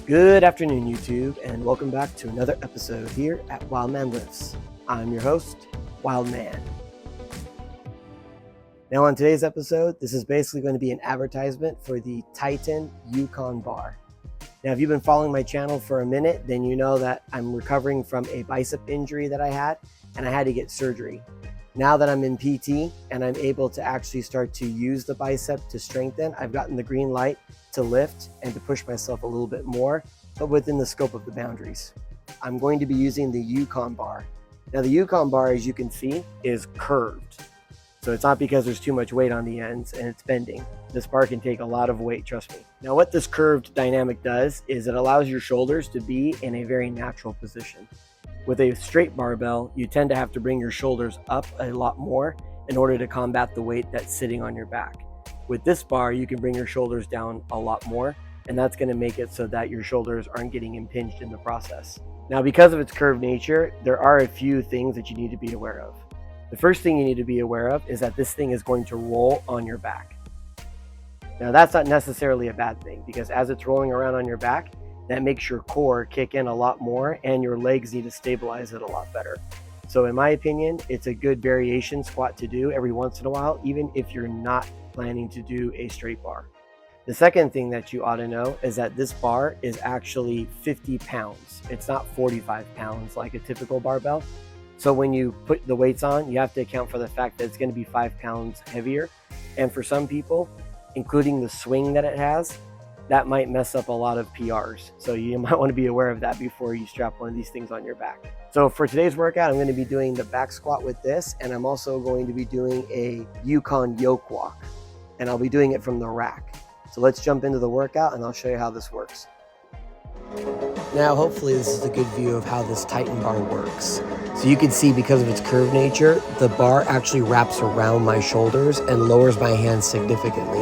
Good afternoon, YouTube, and welcome back to another episode here at WILDMAN Lifts. I'm your host, WILDMAN. Now on today's episode, this is basically going to be an advertisement for the Titan Yukon Bar. Now, if you've been following my channel for a minute, then you know that I'm recovering from a bicep injury that I had, and I had to get surgery. Now that I'm in PT and I'm able to actually start to use the bicep to strengthen, I've gotten the green light to lift and to push myself a little bit more, but within the scope of the boundaries. I'm going to be using the Yukon Bar. Now the Yukon Bar, as you can see, is curved. So it's not because there's too much weight on the ends and it's bending. This bar can take a lot of weight, trust me. Now what this curved dynamic does is it allows your shoulders to be in a very natural position. With a straight barbell, you tend to have to bring your shoulders up a lot more in order to combat the weight that's sitting on your back. With this bar, you can bring your shoulders down a lot more, and that's going to make it so that your shoulders aren't getting impinged in the process. Now, because of its curved nature, there are a few things that you need to be aware of. The first thing you need to be aware of is that this thing is going to roll on your back. Now, that's not necessarily a bad thing, because as it's rolling around on your back, that makes your core kick in a lot more and your legs need to stabilize it a lot better. So in my opinion, it's a good variation squat to do every once in a while, even if you're not planning to do a straight bar. The second thing that you ought to know is that this bar is actually 50 pounds. It's not 45 pounds like a typical barbell. So when you put the weights on, you have to account for the fact that it's going to be 5 pounds heavier. And for some people, including the swing that it has, that might mess up a lot of PRs. So you might want to be aware of that before you strap one of these things on your back. So for today's workout, I'm going to be doing the back squat with this, and I'm also going to be doing a Yukon Yoke walk, and I'll be doing it from the rack. So let's jump into the workout and I'll show you how this works. Now, hopefully this is a good view of how this Titan bar works. So you can see, because of its curved nature, the bar actually wraps around my shoulders and lowers my hands significantly,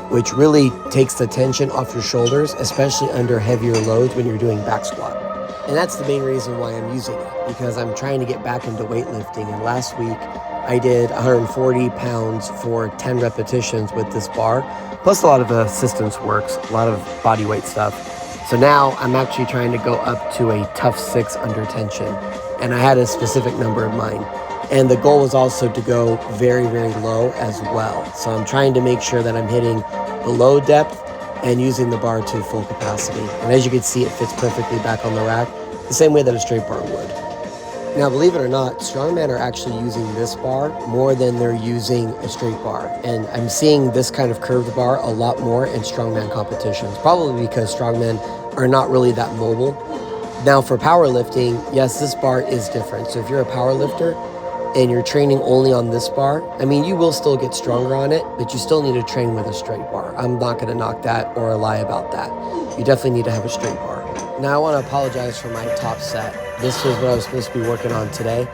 which really takes the tension off your shoulders, especially under heavier loads when you're doing back squat. And that's the main reason why I'm using it, because I'm trying to get back into weightlifting. And last week I did 140 pounds for 10 repetitions with this bar, plus a lot of assistance works, a lot of body weight stuff. So now I'm actually trying to go up to a tough 6 under tension. And I had a specific number in mind. And the goal was also to go very, very low as well. So I'm trying to make sure that I'm hitting the low depth and using the bar to full capacity. And as you can see, it fits perfectly back on the rack, the same way that a straight bar would. Now, believe it or not, strongmen are actually using this bar more than they're using a straight bar. And I'm seeing this kind of curved bar a lot more in strongman competitions, probably because strongmen are not really that mobile. Now for powerlifting, yes, this bar is different. So if you're a powerlifter and you're training only on this bar, I mean, you will still get stronger on it, but you still need to train with a straight bar. I'm not going to knock that or lie about that. You definitely need to have a straight bar. Now I want to apologize for my top set. This was what I was supposed to be working on today,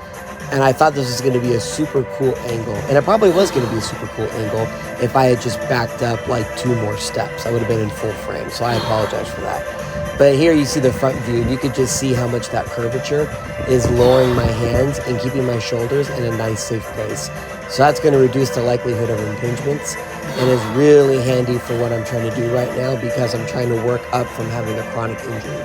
and I thought this was going to be a super cool angle, and it probably was going to be a super cool angle if I had just backed up like 2 more steps. I would have been in full frame, so I apologize for that. But here you see the front view, and you can just see how much that curvature is lowering my hands and keeping my shoulders in a nice, safe place. So that's going to reduce the likelihood of impingements, and is really handy for what I'm trying to do right now, because I'm trying to work up from having a chronic injury.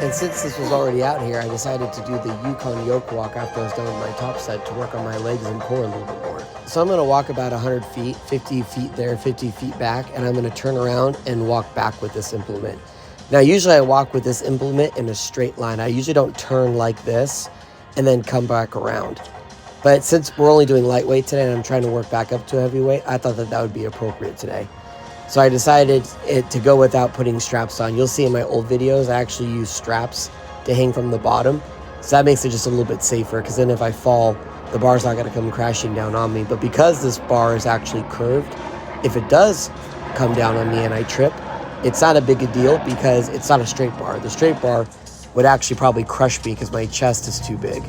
And since this was already out here, I decided to do the Yukon Yoke walk after I was done with my top set to work on my legs and core a little bit more. So I'm going to walk about 100 feet, 50 feet there, 50 feet back, and I'm going to turn around and walk back with this implement. Now, usually I walk with this implement in a straight line. I usually don't turn like this and then come back around. But since we're only doing lightweight today and I'm trying to work back up to a heavyweight, I thought that that would be appropriate today. So I decided to go without putting straps on. You'll see in my old videos, I actually use straps to hang from the bottom. So that makes it just a little bit safer, because then if I fall, the bar's not going to come crashing down on me. But because this bar is actually curved, if it does come down on me and I trip, it's not a big a deal, because it's not a straight bar. The straight bar would actually probably crush me because my chest is too big.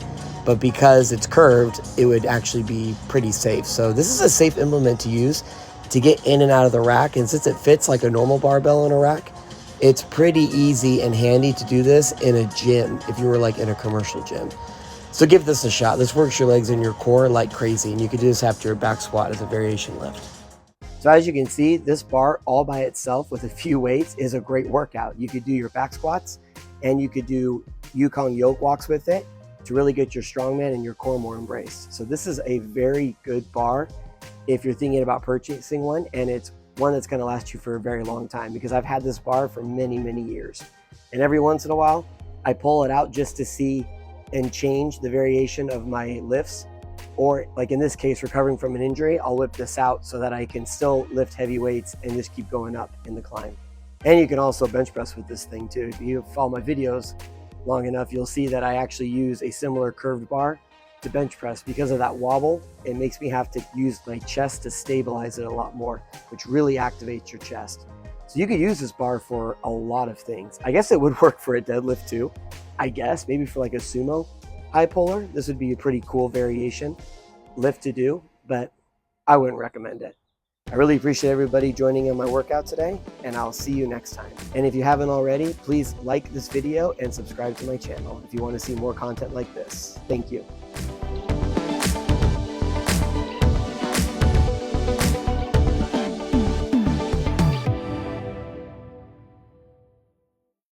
But because it's curved, it would actually be pretty safe. So this is a safe implement to use to get in and out of the rack. And since it fits like a normal barbell in a rack, it's pretty easy and handy to do this in a gym, if you were like in a commercial gym. So give this a shot. This works your legs and your core like crazy, and you can do this after your back squat as a variation lift. So as you can see, this bar all by itself with a few weights is a great workout. You could do your back squats and you could do Yukon yoke walks with it to really get your strongman and your core more embraced. So this is a very good bar if you're thinking about purchasing one, and it's one that's going to last you for a very long time, because I've had this bar for many, many years. And every once in a while, I pull it out just to see and change the variation of my lifts. Or like in this case, recovering from an injury, I'll whip this out so that I can still lift heavy weights and just keep going up in the climb. And you can also bench press with this thing too. If you follow my videos long enough, you'll see that I actually use a similar curved bar to bench press. Because of that wobble, it makes me have to use my chest to stabilize it a lot more, which really activates your chest. So you could use this bar for a lot of things. I guess it would work for a deadlift too. I guess maybe for like a sumo high puller, this would be a pretty cool variation lift to do, but I wouldn't recommend it. I really appreciate everybody joining in my workout today, and I'll see you next time. And if you haven't already, please like this video and subscribe to my channel if you want to see more content like this. Thank you.